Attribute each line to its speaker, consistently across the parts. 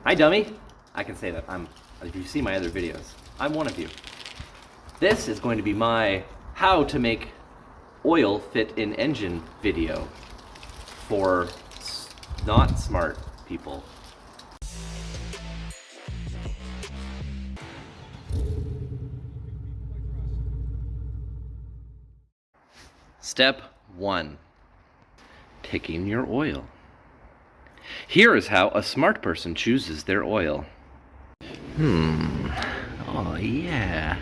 Speaker 1: Hi, dummy. I can say that. If you see my other videos, I'm one of you. This is going to be my how to make oil fit in engine video for not smart people. Step 1. Picking your oil. Here is how a smart person chooses their oil. Oh yeah.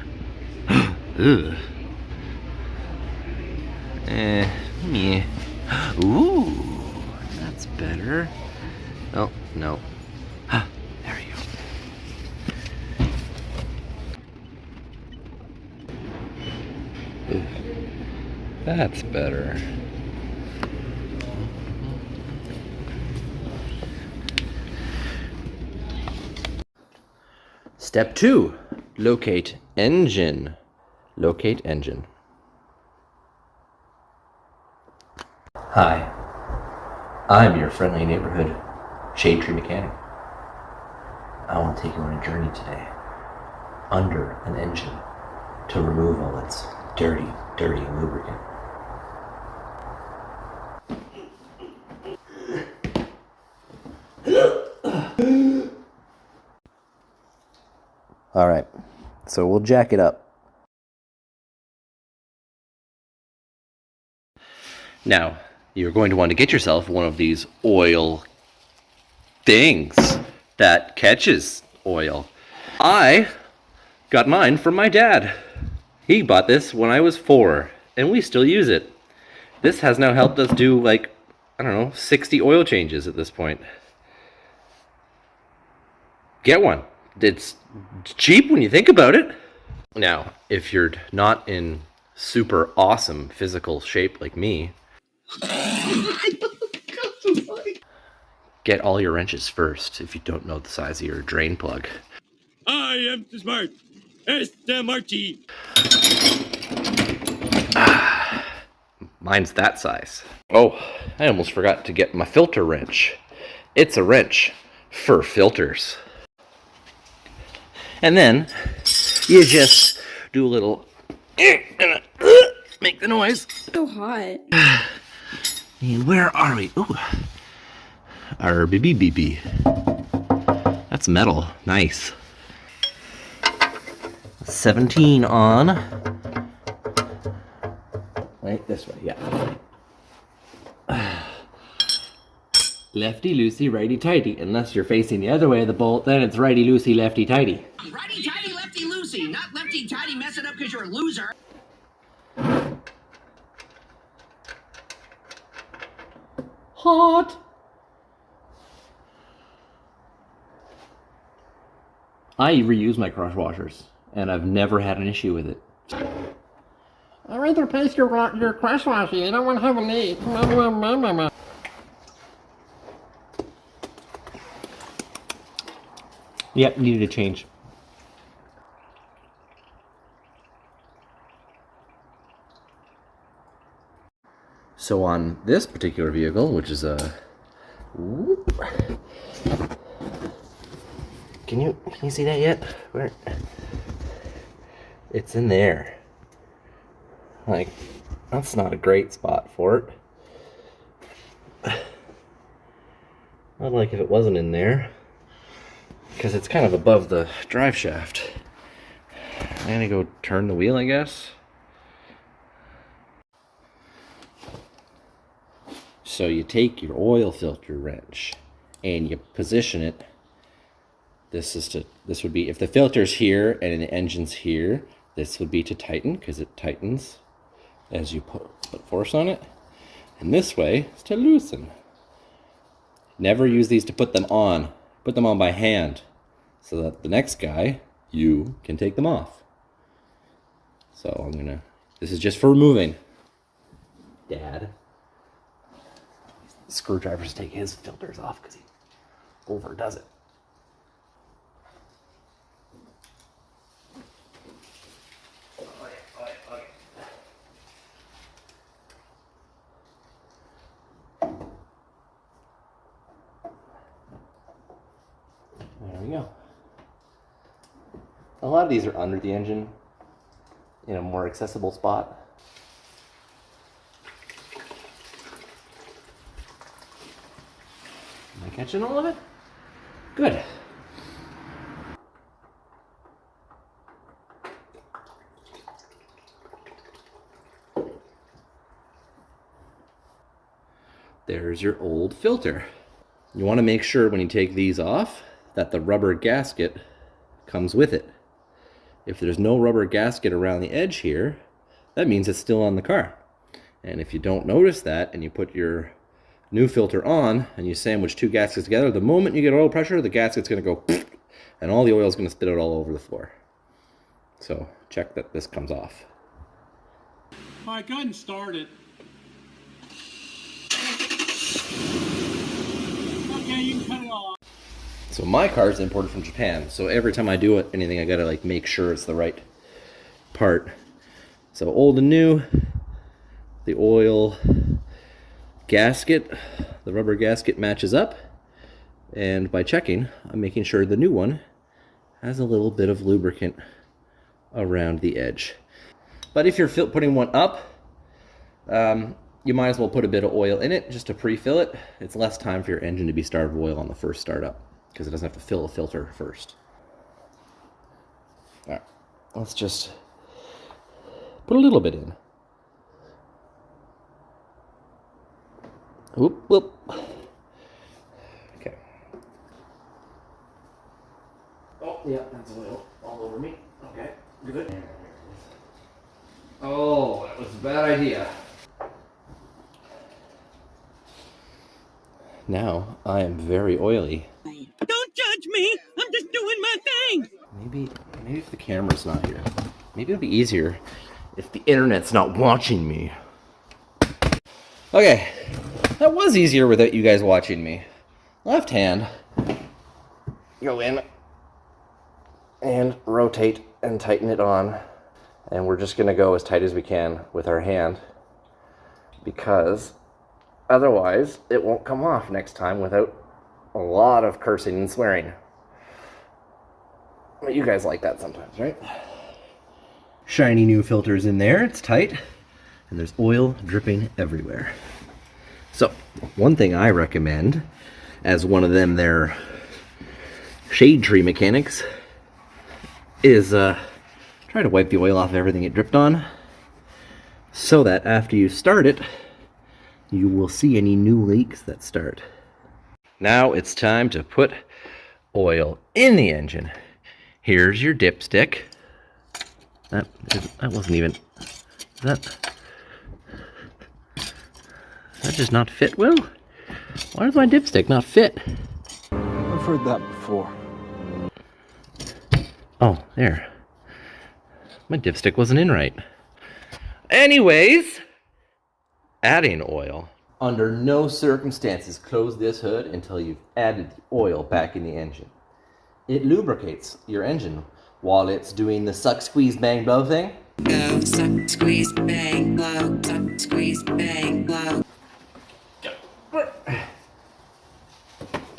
Speaker 1: Ugh. Meh. Ooh, that's better. Oh, no. There you go. Ugh. That's better. Step 2, locate engine. Locate engine. Hi, I'm your friendly neighborhood shade tree mechanic. I want to take you on a journey today under an engine to remove all its dirty, dirty lubricant. All right, so we'll jack it up. Now, you're going to want to get yourself one of these oil things that catches oil. I got mine from my dad. He bought this when I was 4, and we still use it. This has now helped us do, like, I don't know, 60 oil changes at this point. Get one. It's cheap when you think about it. Now, if you're not in super awesome physical shape like me, get all your wrenches first if you don't know the size of your drain plug.
Speaker 2: I am smart. S-M-R-T.
Speaker 1: Mine's that size. Oh, I almost forgot to get my filter wrench. It's a wrench for filters. And then you just do a little make the noise.
Speaker 3: So hot.
Speaker 1: And where are we? Ooh. Our BB. That's metal. Nice. 17 on. Right, this way, yeah. Lefty loosey, righty tighty. Unless you're facing the other way of the bolt, then it's righty loosey, lefty tighty.
Speaker 4: Righty tighty, lefty loosey, not lefty tighty. Mess it up because you're a loser.
Speaker 1: Hot. I reuse my crush washers, and I've never had an issue with it.
Speaker 5: I want to replace your crush washer. You don't want to have a leak.
Speaker 1: Yep, needed a change. So on this particular vehicle, which is a... Can you see that yet? Where? It's in there. Like, that's not a great spot for it. I'd like if it wasn't in there, because it's kind of above the drive shaft. I'm gonna go turn the wheel, I guess. So you take your oil filter wrench and you position it. This would be, if the filter's here and the engine's here, this would be to tighten, because it tightens as you put force on it. And this way is to loosen. Never use these to put them on. Put them on by hand, so that the next guy, you, can take them off. So this is just for removing. Dad. Screwdrivers take his filters off because he overdoes it. we go. A lot of these are under the engine in a more accessible spot. Am I catching all of it? Good. There's your old filter. You want to make sure when you take these off that the rubber gasket comes with it. If there's no rubber gasket around the edge here, that means it's still on the car. And if you don't notice that and you put your new filter on and you sandwich two gaskets together, the moment you get oil pressure, the gasket's going to go and all the oil is going to spit out all over the floor. So check that this comes off.
Speaker 3: All right, go ahead and start it. Okay, you can cut it off.
Speaker 1: So my car is imported from Japan, so every time I do anything, I gotta like make sure it's the right part. So old and new, the oil gasket, the rubber gasket matches up, and by checking, I'm making sure the new one has a little bit of lubricant around the edge. But if you're putting one up, you might as well put a bit of oil in it just to pre-fill it. It's less time for your engine to be starved of oil on the first startup because it doesn't have to fill a filter first. All right, let's just put a little bit in. Whoop, whoop. Okay. Oh, yeah, that's oil all over me. Okay, good. Oh, that was a bad idea. Now I am very oily.
Speaker 2: Don't judge me. I'm just doing my thing.
Speaker 1: Maybe if the camera's not here. Maybe it'll be easier if the internet's not watching me. Okay, that was easier without you guys watching me. Left hand, go in and rotate and tighten it on. And we're just gonna go as tight as we can with our hand because otherwise it won't come off next time without a lot of cursing and swearing. But you guys like that sometimes, right? Shiny new filters in there, it's tight, and there's oil dripping everywhere. So, one thing I recommend, as one of them there shade tree mechanics, is try to wipe the oil off of everything it dripped on, so that after you start it, you will see any new leaks that start. Now it's time to put oil in the engine. Here's your dipstick. That wasn't even, that does not fit well? Why does my dipstick not fit?
Speaker 6: I've heard that before.
Speaker 1: Oh, there. My dipstick wasn't in right. Anyways, adding oil. Under no circumstances close this hood until you've added the oil back in the engine. It lubricates your engine while it's doing the suck, squeeze, bang, blow thing.
Speaker 7: Go, suck, squeeze, bang, blow, suck, squeeze, bang, blow.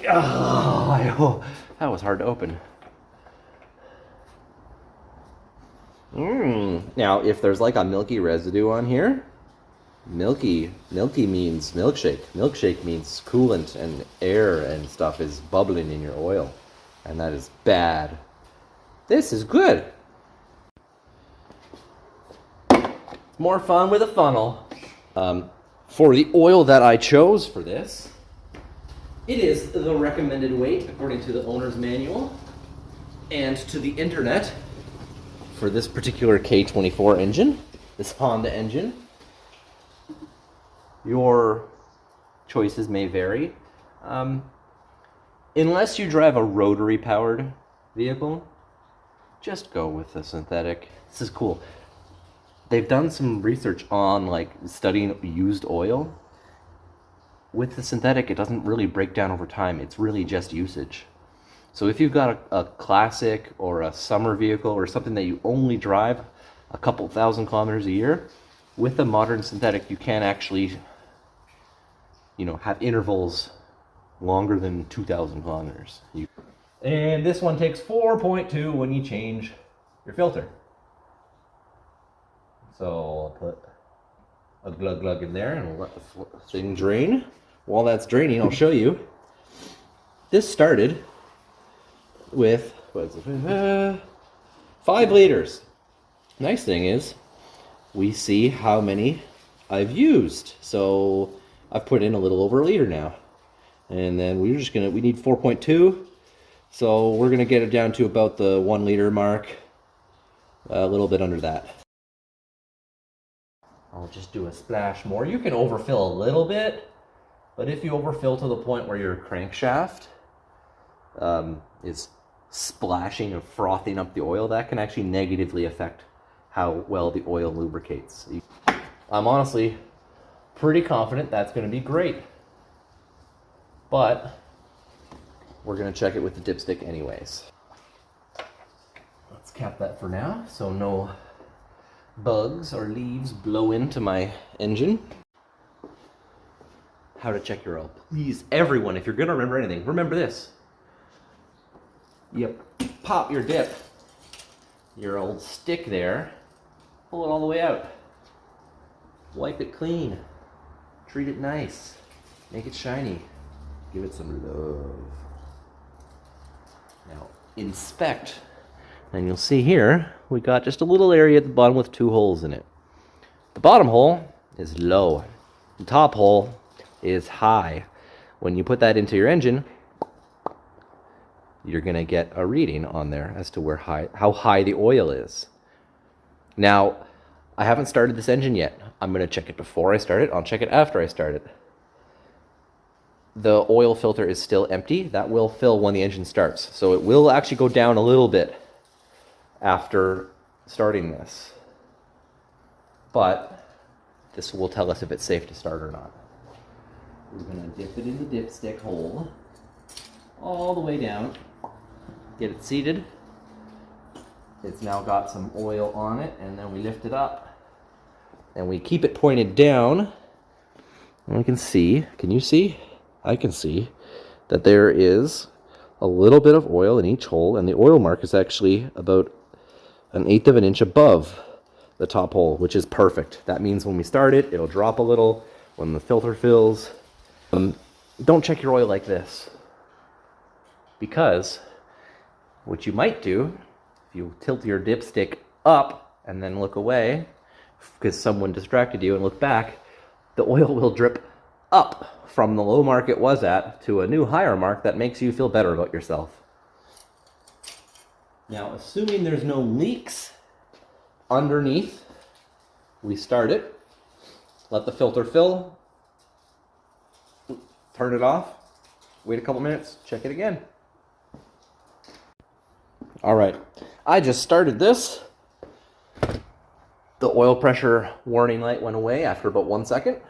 Speaker 1: Oh, that was hard to open. Now, if there's like a milky residue on here, milky means milkshake. Milkshake means coolant and air and stuff is bubbling in your oil, and that is bad. This is good. More fun with a funnel. For the oil that I chose for this, it is the recommended weight according to the owner's manual and to the internet for this particular K24 engine, this Honda engine. Your choices may vary. Unless you drive a rotary powered vehicle, just go with the synthetic. This is cool. They've done some research on like studying used oil. With the synthetic, it doesn't really break down over time. It's really just usage. So if you've got a classic or a summer vehicle or something that you only drive a couple thousand kilometers a year, with a modern synthetic, you can actually, have intervals longer than 2,000 kilometers. And this one takes 4.2 when you change your filter. So I'll put a glug glug in there and we'll let the thing drain. While that's draining, I'll show you. This started with 5 liters. Nice thing is we see how many I've used. So I've put in a little over a liter now. And then we need 4.2. So we're gonna get it down to about the 1 liter mark, a little bit under that. I'll just do a splash more. You can overfill a little bit, but if you overfill to the point where your crankshaft is splashing and frothing up the oil, that can actually negatively affect how well the oil lubricates. I'm honestly pretty confident that's gonna be great, but we're gonna check it with the dipstick anyways. Let's cap that for now so no bugs or leaves blow into my engine. How to check your oil. Please, everyone, if you're gonna remember anything, remember this. You pop your dip, your old stick there, pull it all the way out. Wipe it clean. Treat it nice. Make it shiny. Give it some love. Now, inspect. And you'll see here, we got just a little area at the bottom with 2 holes in it. The bottom hole is low. The top hole is high. When you put that into your engine, you're gonna get a reading on there as to how high the oil is. Now, I haven't started this engine yet. I'm gonna check it before I start it. I'll check it after I start it. The oil filter is still empty. That will fill when the engine starts. So it will actually go down a little bit after starting this. But this will tell us if it's safe to start or not. We're gonna dip it in the dipstick hole all the way down. Get it seated. It's now got some oil on it, and then we lift it up and we keep it pointed down. And we can see, can you see? I can see that there is a little bit of oil in each hole, and the oil mark is actually about 1/8 of an inch above the top hole, which is perfect. That means when we start it, it'll drop a little when the filter fills. Don't check your oil like this, because what you might do, if you tilt your dipstick up and then look away because someone distracted you and look back, the oil will drip up from the low mark it was at to a new higher mark that makes you feel better about yourself. Now, assuming there's no leaks underneath, we start it, let the filter fill, turn it off, wait a couple minutes, check it again. All right, I just started this. The oil pressure warning light went away after about 1 second.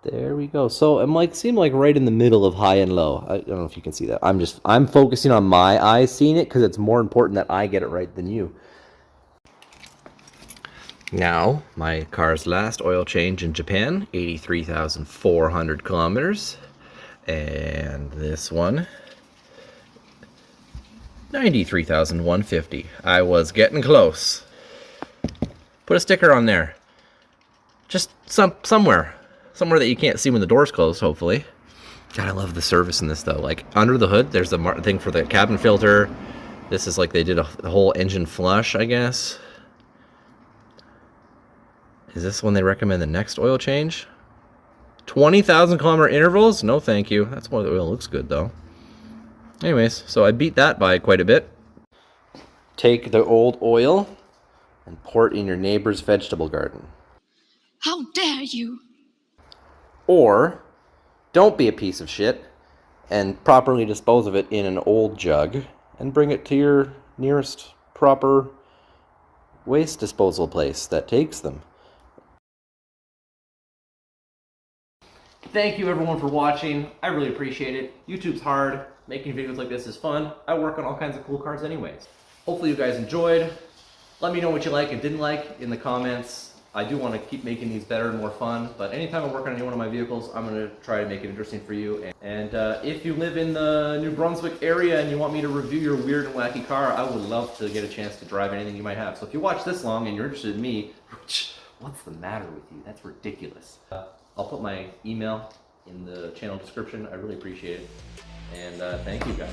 Speaker 1: There we go. So it seem like right in the middle of high and low. I don't know if you can see that. I'm focusing on my eyes seeing it because it's more important that I get it right than you. Now, my car's last oil change in Japan, 83,400 kilometers. And this one, 93,150. I was getting close. Put a sticker on there. Just somewhere that you can't see when the door's closed, hopefully. God, I love the service in this, though. Like, under the hood, there's a thing for the cabin filter. This is like they did a whole engine flush, I guess. Is this when they recommend the next oil change? 20,000 kilometer intervals? No, thank you. That's why the oil looks good, though. Anyways, so I beat that by quite a bit. Take the old oil and pour it in your neighbor's vegetable garden.
Speaker 8: How dare you!
Speaker 1: Or, don't be a piece of shit and properly dispose of it in an old jug and bring it to your nearest proper waste disposal place that takes them. Thank you everyone for watching. I really appreciate it. YouTube's hard. Making videos like this is fun. I work on all kinds of cool cars anyways. Hopefully you guys enjoyed. Let me know what you like and didn't like in the comments. I do want to keep making these better and more fun, but anytime I work on any one of my vehicles, I'm going to try to make it interesting for you. And if you live in the New Brunswick area and you want me to review your weird and wacky car, I would love to get a chance to drive anything you might have. So if you watch this long and you're interested in me, what's the matter with you? That's ridiculous. I'll put my email in the channel description. I really appreciate it. And thank you guys.